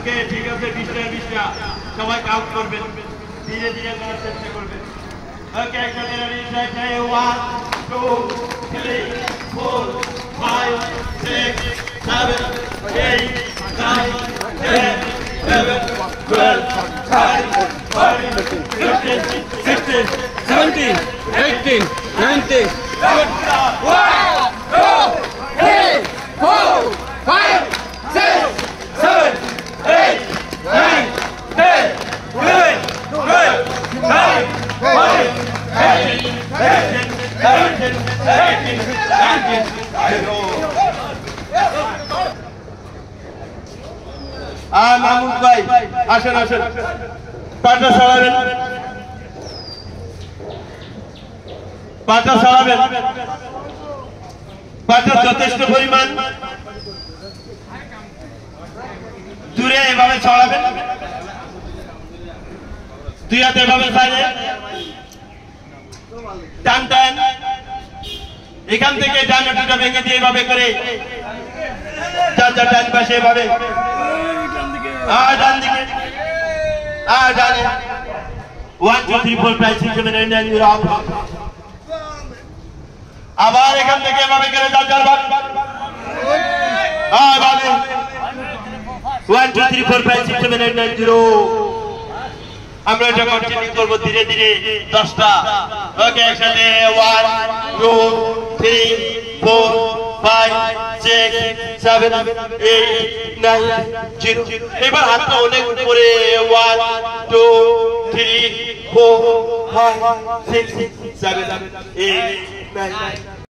ওকে ঠিক আছে 20টা সবাই কাউন্ট করবেন ধীরে ধীরে করার চেষ্টা করবেন ওকে একসাথে রেডি সেট 1 2 3 4 5 6 7 8 9 10 11 12 13 14 15 16 17 18 19 1 2 3 4 5 6 7 8 9 10 11 12 13 14 15 16 17 18 মাহমুদ ভাই আসেন আসেন পাটা ছাড়াবেন পাটা যথেষ্ট পরিমাণ দূরে এভাবে ছড়াবেন দুই হাতে এভাবে ছাড়িয়ে টান টান এখান থেকে ডান হাতটা ভেঙে দিয়ে এভাবে করে চার ডান পাশে এভাবে ডান দিকে ডানে 1 2 3 4 5 6 7 8 9 রাউন্ড আবার এখান থেকে এভাবে করে চার ভাগ ভাবে 1 2 3 4 5 6 7 8 9 0 আমরা এটা কন্টিনিউ করব ধীরে ধীরে 10টা ওকে একসাথে 1 2 3 4 5 6 7 8 9 0 এবার হাতটা অনেক উপরে 1 2 3 4 5 6 7 8 9